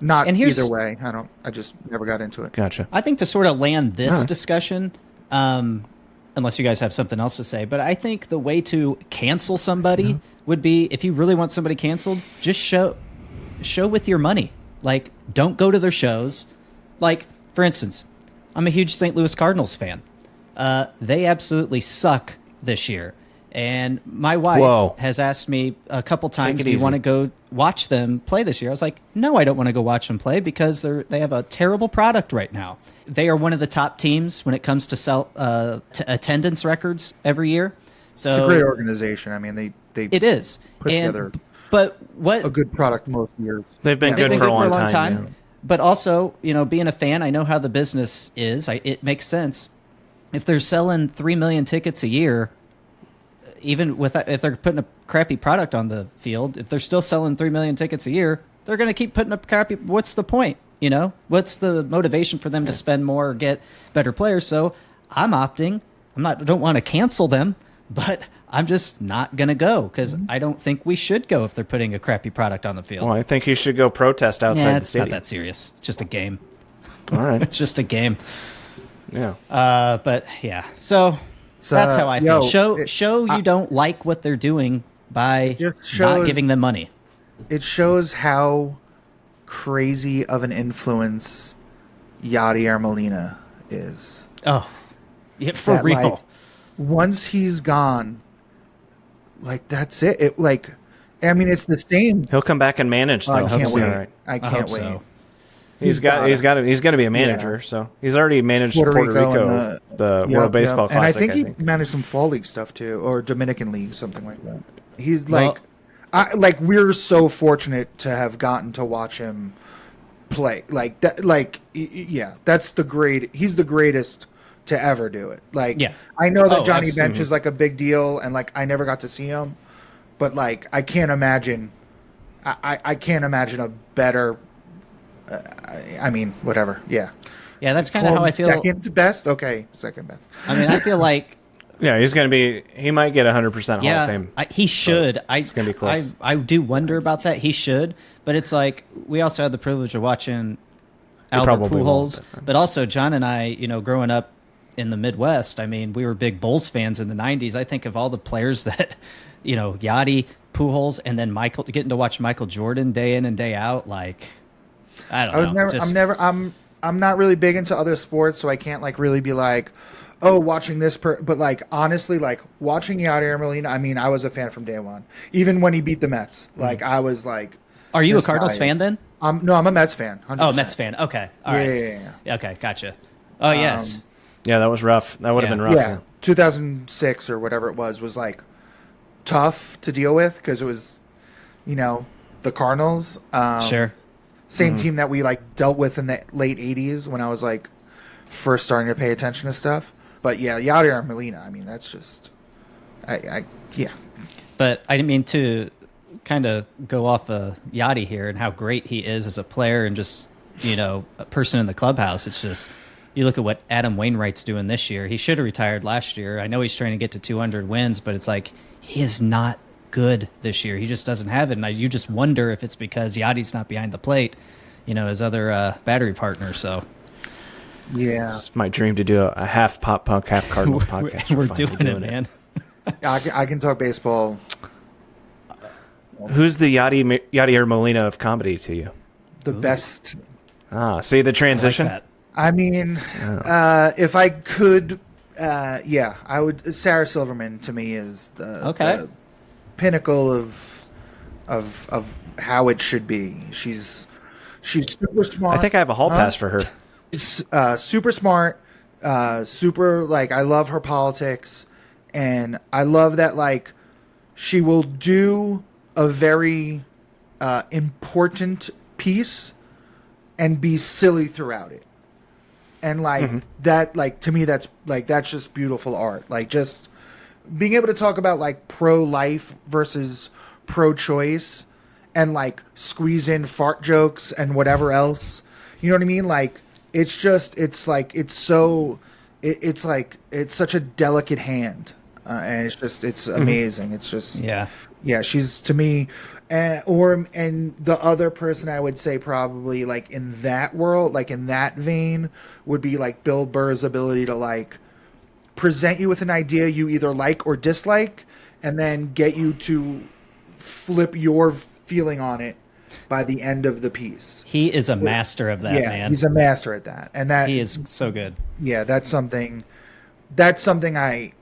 not either way. I just never got into it. Gotcha. I think to sort of land this discussion, unless you guys have something else to say, but I think the way to cancel somebody would be, if you really want somebody canceled, just show with your money. Like, don't go to their shows. Like, for instance, I'm a huge St. Louis Cardinals fan. They absolutely suck this year. And my wife Whoa. has asked me a couple times, it do you easy. want to go watch them play this year? I was like, no, I don't want to go watch them play because they have a terrible product right now. They are one of the top teams when it comes to attendance records every year. So It's a great organization. I mean, they it is. put And, together but what a good product most years. They've been they've good been for good a long time. Yeah. But also, being a fan, I know how the business is. It makes sense. If they're selling 3 million tickets a year, even if they're putting a crappy product on the field, if they're still selling 3 million tickets a year, they're going to keep putting up crappy. What's the point? What's the motivation for them to spend more or get better players? So I'm opting. I don't want to cancel them, but I'm just not going to go because I don't think we should go if they're putting a crappy product on the field. Well, I think you should go protest outside the It's stadium. not that serious. It's just a game. All right. It's just a game. Yeah. But yeah, so that's how I feel. Show you don't like what they're doing by Just not shows- giving them money. It shows how crazy of an influence Yadier Molina is. Oh, yeah, for That, real. like, once he's gone, like that's it. I mean, it's the same. He'll come back and manage. Though. I can't He'll be wait. all right. I hope can't wait. so. He's going to be a manager. So he's already managed Puerto Rico and the Yep, World Baseball yep. And I Classic. think he managed some fall league stuff too, or Dominican League, something like that. He's Well- we're so fortunate to have gotten to watch him play. Like that, yeah, that's he's the greatest to ever do it. Like, Yeah. I know that Oh, Johnny absolutely. Bench is like a big deal, and like I never got to see him, but like I can't imagine. I can't imagine a better. I mean, whatever. Yeah. Yeah, that's kind of how I feel. Second best. Okay, second best. I mean, I feel like Yeah, he's going to be. He might get 100% Hall of Fame. he should. it's gonna be close. I do wonder about that. He should, but it's like we also had the privilege of watching Albert probably Pujols, won't, but also John and I, growing up in the Midwest. I mean, we were big Bulls fans in the '90s. I think of all the players that, Yachty, Pujols, and then getting to watch Michael Jordan day in and day out. Like, I don't know. I'm not really big into other sports, so I can't like really be like, oh, watching this but like honestly, like watching Yadier Molina, I mean, I was a fan from day one. Even when he beat the Mets. Like I was like, Are you a this Cardinals guy- fan then? No, I'm a Mets fan. 100%. Oh, Mets fan. Okay. All right. Yeah. Okay, gotcha. Oh, yes. Yeah, that was rough. That would have Yeah. been rough. Yeah. 2006 or whatever it was like tough to deal with because it was, the Cardinals. Sure. Same team that we like dealt with in the late 80s when I was like first starting to pay attention to stuff. But yeah, Yadier Molina, I mean, that's just, yeah. But I didn't mean to kind of go off Yachty here and how great he is as a player and just, a person in the clubhouse. It's just, you look at what Adam Wainwright's doing this year. He should have retired last year. I know he's trying to get to 200 wins, but it's like he is not good this year. He just doesn't have it. And you just wonder if it's because Yachty's not behind the plate, his other battery partner. So Yeah. It's my dream to do a half pop punk, half Cardinals podcast. we're finally doing it, man. I can talk baseball. Who's the Yadier Molina of comedy to you? The best. See the transition? Like that. I mean, if I could, yeah, I would. Sarah Silverman to me is the pinnacle of how it should be. She's super smart. I think I have a hall pass for her. Super smart, super like I love her politics, and I love that like she will do a very important piece and be silly throughout it, and like that, like to me that's just beautiful art. Like just being able to talk about like pro-life versus pro-choice, and like squeeze in fart jokes and whatever else. You know what I mean? Like it's such a delicate hand, and it's amazing. It's just yeah. She's to me, and the other person I would say probably like in that world, like in that vein, would be like Bill Burr's ability to like present you with an idea you either like or dislike, and then get you to flip your feeling on it by the end of the piece. He is a master of that, man. He's a master at that. And that he is so good. Yeah, that's something that's something I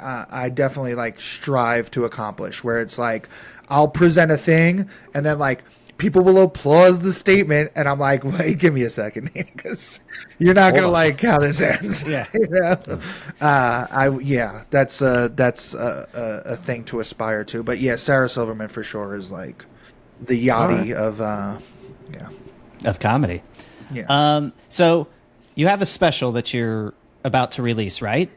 definitely like strive to accomplish, where it's like I'll present a thing and then like people will applaud the statement and I'm like, wait, give me a second, because you're not gonna like how this ends. Yeah. You know? That's a thing to aspire to. But yeah, Sarah Silverman for sure is like the Yachty of Of comedy. Yeah. So you have a special that you're about to release, right?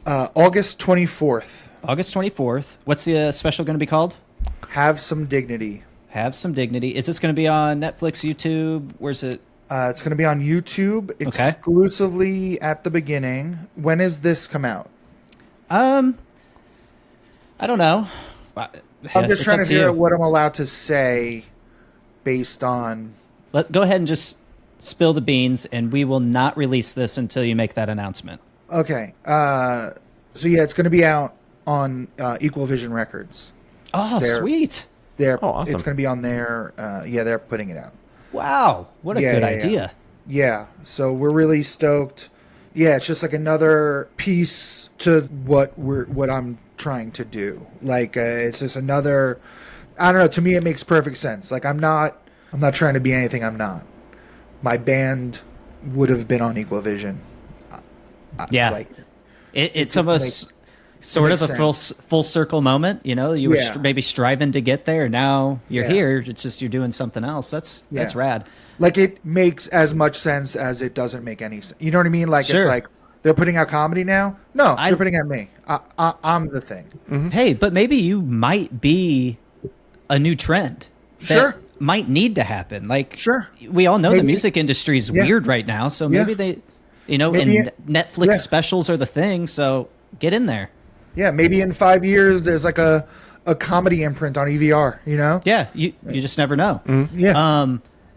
August 24th. August 24th. What's the special going to be called? Have Some Dignity. Have Some Dignity. Is this going to be on Netflix, YouTube? Where's it? It's going to be on YouTube exclusively at the beginning. When does this come out? I don't know. I'm just trying to figure out what I'm allowed to say based on... Go ahead and just spill the beans, and we will not release this until you make that announcement. Okay. So yeah, it's going to be out on Equal Vision Records. Oh, sweet. Awesome. It's going to be on there. They're putting it out. Wow. What a good idea. Yeah. So we're really stoked. Yeah, it's just like another piece to what I'm trying to do. Like it's just another, I don't know, to me it makes perfect sense. Like I'm not trying to be anything I'm not. My band would have been on Equal Vision. Yeah. Like it's almost sort of a full circle moment. You know, you were maybe striving to get there. Now you're here. It's just you're doing something else. That's rad. Like it makes as much sense as it doesn't make any sense. You know what I mean? Like It's like they're putting out comedy now. No, they're putting out me. I'm the thing. Mm-hmm. Hey, but maybe you might be a new trend. That might need to happen. Like we all know the music industry is weird right now. So maybe they, and Netflix specials are the thing. So get in there. Yeah, maybe in 5 years there's like a comedy imprint on EVR, you know? Yeah, you just never know. Mm-hmm. Yeah.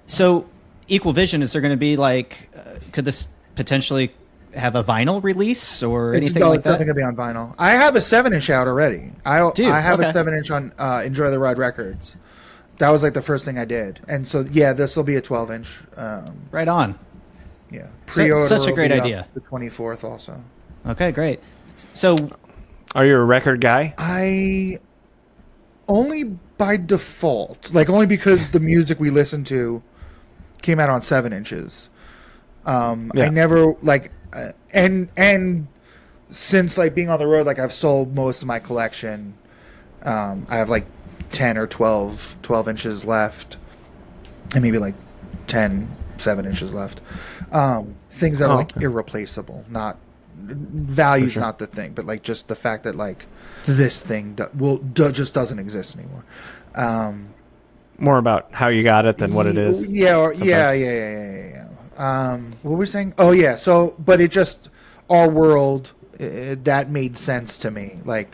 So Equal Vision, is there going to be like, could this potentially have a vinyl release or anything like that? It's definitely going to be on vinyl. I have a 7-inch out already. I have a 7-inch on Enjoy the Ride Records. That was like the first thing I did. And so, this will be a 12-inch. Right on. Yeah. Pre-order such a great idea. The 24th also. Okay, great. So... Are you a record guy? I only by default, like only because the music we listen to came out on 7 inches. I never like, and since like being on the road, like I've sold most of my collection. I have like 10 or 12 inches left, and maybe like 10 7-inches left. Things that are like irreplaceable, not. Value's not the thing, but like just the fact that like this thing just doesn't exist anymore. More about how you got it than what it is. Yeah. What were we saying? Oh yeah. So, but it just our world that made sense to me. Like,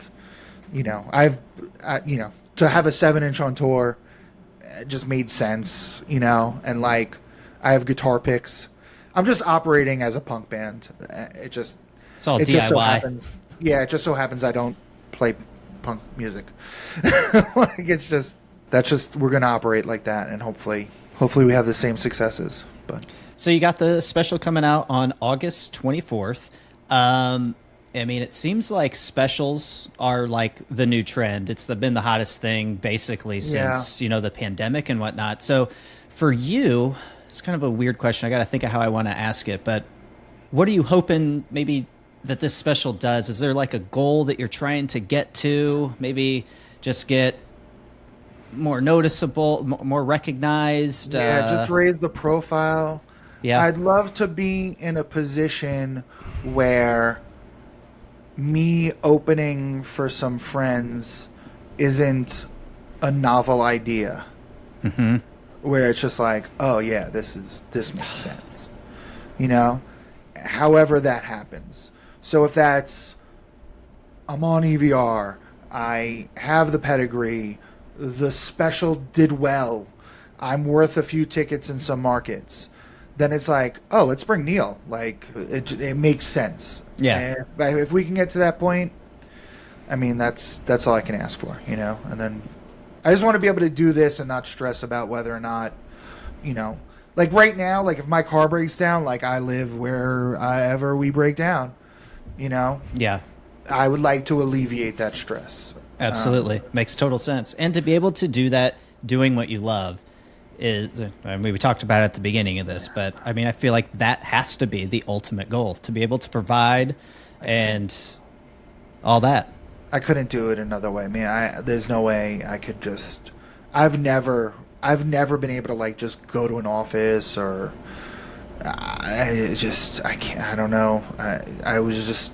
I've to have a 7-inch on tour just made sense. And like I have guitar picks. I'm just operating as a punk band. It's all DIY. Just so happens, it just so happens I don't play punk music. Like that's just we're gonna operate like that, and hopefully we have the same successes. But so you got the special coming out on August 24th. I mean, it seems like specials are like the new trend. It's been the hottest thing basically since the pandemic and whatnot. So for you, it's kind of a weird question. I got to think of how I want to ask it, but what are you hoping maybe that this special does? Is there like a goal that you're trying to get to? Maybe just get more noticeable, more recognized? Just raise the profile. Yeah. I'd love to be in a position where me opening for some friends isn't a novel idea. Mm-hmm. Where it's just like, oh yeah, this makes sense. However that happens. So if that's, I'm on EVR, I have the pedigree, the special did well, I'm worth a few tickets in some markets, then it's like, oh, let's bring Neil. Like, it makes sense. Yeah. And if we can get to that point, I mean, that's all I can ask for, And then I just want to be able to do this and not stress about whether or not, like right now, like if my car breaks down, like I live wherever we break down. you know? Yeah. I would like to alleviate that stress. Absolutely. Makes total sense. And to be able to do that doing what you love is, I mean, we talked about it at the beginning of this, but I mean, I feel like that has to be the ultimate goal, to be able to provide and all that. I couldn't do it another way. Man, there's no way I could just. I've never been able to like just go to an office or. I can't. I don't know. I was just.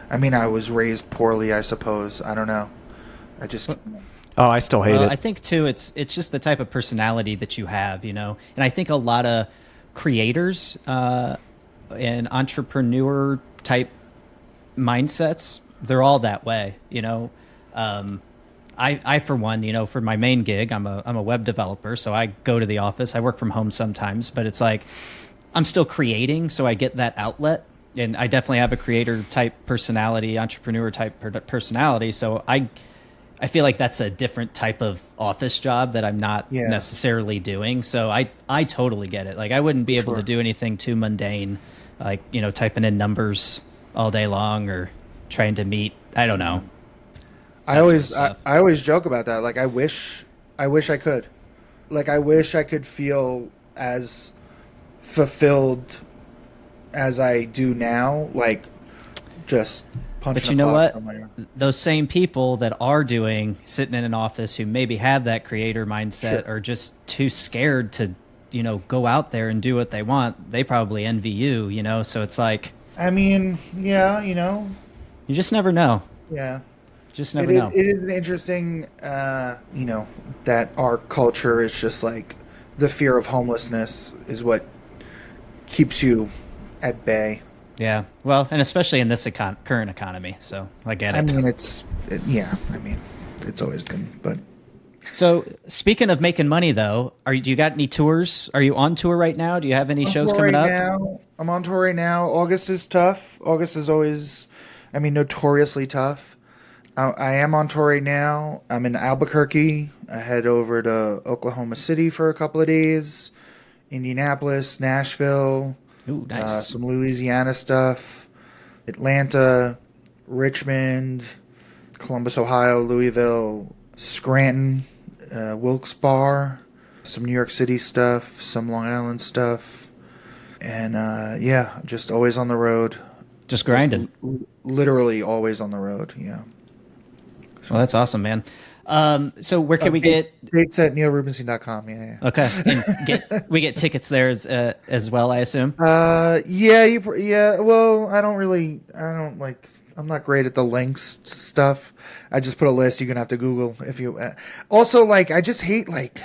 I mean, I was raised poorly, I suppose. I don't know. I just. Oh, I still hate it. I think too, it's just the type of personality that you have, you know. And I think a lot of creators and entrepreneur type mindsets, they're all that way, you know. I for one, you know, for my main gig, I'm a web developer, so I go to the office. I work from home sometimes, but it's like I'm still creating, so I get that outlet. And I definitely have a creator type personality, entrepreneur type personality. So I feel like that's a different type of office job that I'm not necessarily doing. So I totally get it. Like I wouldn't be able to do anything too mundane, like, you know, typing in numbers all day long or trying to meet. I don't know. I always joke about that. Like I wish I could. Like I wish I could feel as fulfilled as I do now, like just punching. But you know what? Those same people that are sitting in an office who maybe have that creator mindset are just too scared to, you know, go out there and do what they want. They probably envy you, you know? So it's like, I mean, yeah, you know, you just never know. Yeah. Just never know. It is an interesting, you know, that our culture is just like the fear of homelessness is what keeps you at bay. Yeah. Well, and especially in this current economy. So I get it. I mean, I mean, it's always been, but. So speaking of making money though, do you got any tours? Are you on tour right now? Do you have any shows coming up? I'm on tour right now. August is tough. August is always, I mean, notoriously tough. I am on tour right now. I'm in Albuquerque. I head over to Oklahoma City for a couple of days. Indianapolis, Nashville. Ooh, nice. Some Louisiana stuff. Atlanta, Richmond, Columbus, Ohio, Louisville, Scranton, Wilkes-Barre, some New York City stuff, some Long Island stuff. And yeah, just always on the road. Just grinding. Literally always on the road, yeah. Well, that's awesome, man. So where can we get dates at neilrubenstein.com? Yeah. Okay, and we get tickets there as well, I assume. Yeah. Well, I'm not great at the links stuff. I just put a list. You're gonna have to Google if you. Also, like, I just hate like,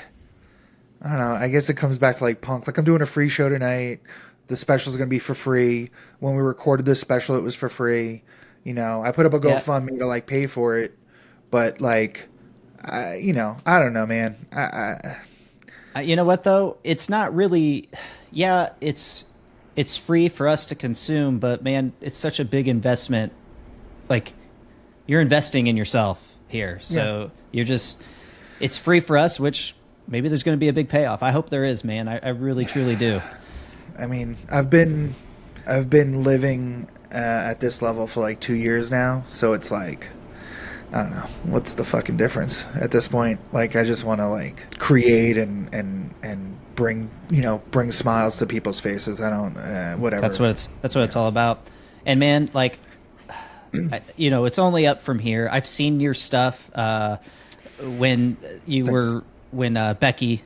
I don't know. I guess it comes back to like punk. Like, I'm doing a free show tonight. The special is gonna be for free. When we recorded this special, it was for free. You know, I put up a GoFundMe to like pay for it, but like. You know, I don't know, man. You know what though? It's not really. Yeah, it's free for us to consume, but man, it's such a big investment. Like, you're investing in yourself here, so it's free for us, which maybe there's going to be a big payoff. I hope there is, man. I really truly do. I mean, I've been living at this level for like 2 years now, so it's like. I don't know. What's the fucking difference at this point? Like, I just want to like create and bring smiles to people's faces. I don't whatever. That's what it's all about. And man, like, you know, it's only up from here. I've seen your stuff when Becky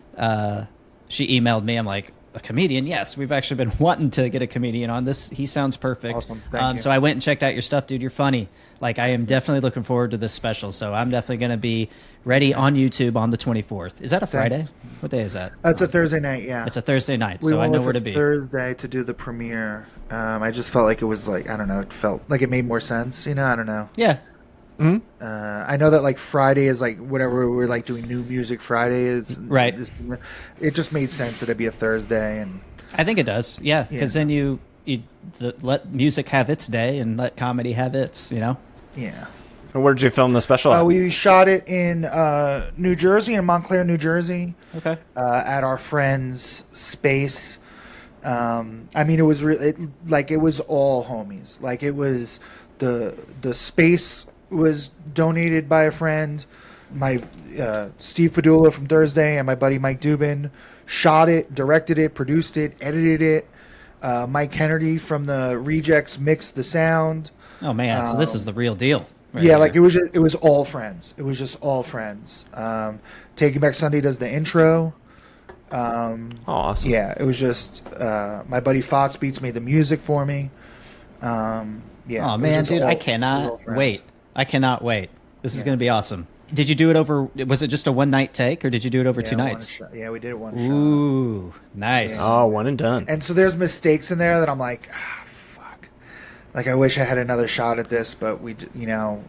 she emailed me. I'm like, a comedian? Yes, we've actually been wanting to get a comedian on this. He sounds perfect. Awesome. Thank you. So I went and checked out your stuff, dude. You're funny. Like, I am definitely looking forward to this special. So I'm definitely going to be ready on YouTube on the 24th. Is that a Friday? Thanks. What day is that? It's a Thursday night. Yeah, it's a Thursday night, so I know where to be. Thursday to do the premiere. I just felt like it was like, I don't know. It felt like it made more sense. You know, I don't know. Yeah. Mm-hmm. I know that like Friday is like whatever we're like doing New Music Friday is right. It just made sense that it'd be a Thursday, and I think it does. Yeah, because then you let music have its day and let comedy have its. You know. Yeah. So where did you film the special? We shot it in New Jersey, in Montclair, New Jersey. Okay. At our friend's space. I mean, it was like it was all homies. Like it was the space was donated by a friend. My Steve Padula from Thursday and my buddy Mike Dubin shot it, directed it, produced it, edited it. Mike Kennedy from the Rejects mixed the sound. Oh man, so this is the real deal. Right Yeah, here. like it was all friends. It was just all friends. Taking Back Sunday does the intro. Awesome. Yeah, it was just my buddy Fox Beats made the music for me. Yeah. Oh it was man, just dude, all- I all cannot friends. wait. I cannot wait. This is going to be awesome. Did you do it over? Was it just a one night take, or did you do it over Yeah, two one nights? shot. Yeah, we did it one shot. Ooh, nice. Oh, one and done. And so there's mistakes in there that I'm like, fuck. Like I wish I had another shot at this, but we just You know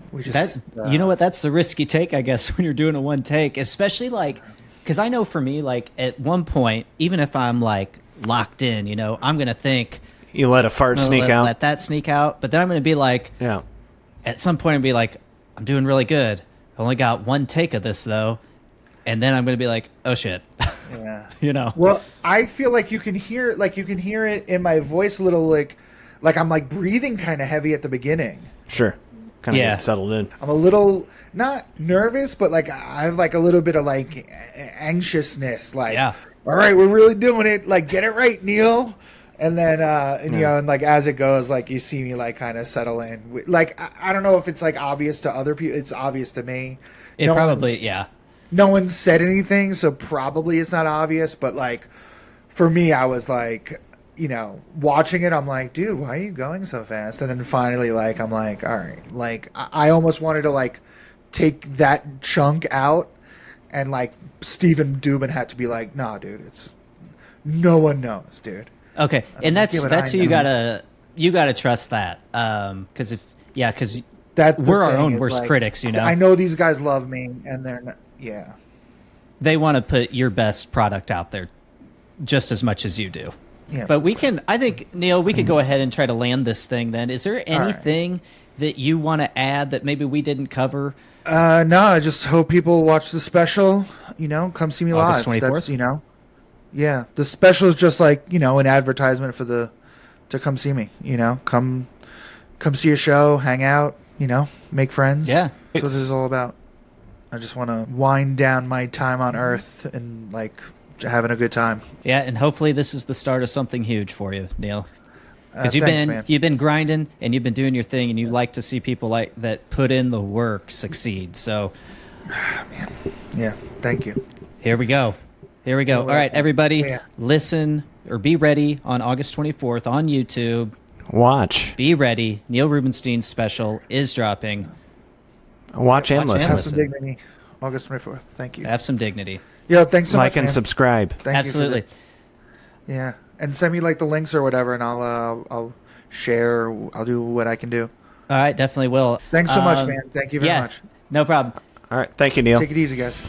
what? That's the risky take, I guess, when you're doing a one take, especially like, because I know for me, like at one point, even if I'm like locked in, you know, I'm gonna think You let a fart sneak out. let that sneak out, but then I'm gonna be like, Yeah. at some point, I'm gonna be like, I'm doing really good. I only got one take of this though, and then I'm gonna be like, oh shit, Yeah. you know. Well, I feel like you can hear it in my voice a little like I'm like breathing kind of heavy at the beginning. Sure. Kind of Yeah. get settled in. I'm a little not nervous, but like I have like a little bit of like anxiousness. Like, Yeah. all right, we're really doing it. Like, get it right, Neil. And then, you know, and like as it goes, like you see me like kind of settle in. Like I don't know if it's like obvious to other people. It's obvious to me. It No probably, one's- yeah. No one said anything, so probably it's not obvious. But like for me, I was like, you know, watching it, I'm like, dude, why are you going so fast? And then finally, like, I'm like, all right, like I almost wanted to like take that chunk out, and like Stephen Dubin had to be like, nah, dude, it's no one knows, dude. Okay, and that's Yeah, but that's I who know. you gotta trust that, because because That's the we're our thing, own it's worst like, critics, you know. I know these guys love me, and they're not, yeah. They want to put your best product out there just as much as you do. Yeah. But we can, I think, Neil, we could go ahead and try to land this thing then. Is there right. anything that you want to add that maybe we didn't cover? No, I just hope people watch the special. You know, come see me August live. 24th? That's, you know, yeah. The special is just like, you know, an advertisement for to come see me. You know, come see a show, hang out. You know, make friends. Yeah. That's what this is all about. I just want to wind down my time on Earth and like having a good time. Yeah, and hopefully this is the start of something huge for you, Neil. Because Thanks, man. you've been grinding and you've been doing your thing, and you like to see people like that put in the work succeed. So Yeah, thank you. here we go. Here we go. All right, everybody, Yeah. listen or be ready on August 24th on YouTube. Watch. Be ready. Neil Rubenstein's special is dropping. Watch and Watch and listen. Have listen. some dignity. August 24th. Thank you. Have some dignity. Yo, thanks so Like much, and man. subscribe. Thank you for Absolutely. yeah, and send me like the links or whatever, and I'll share. I'll do what I can do. All right, definitely will. Thanks so much, man. Thank you very yeah, much. no problem. All right. Thank you, Neil. Take it easy, guys.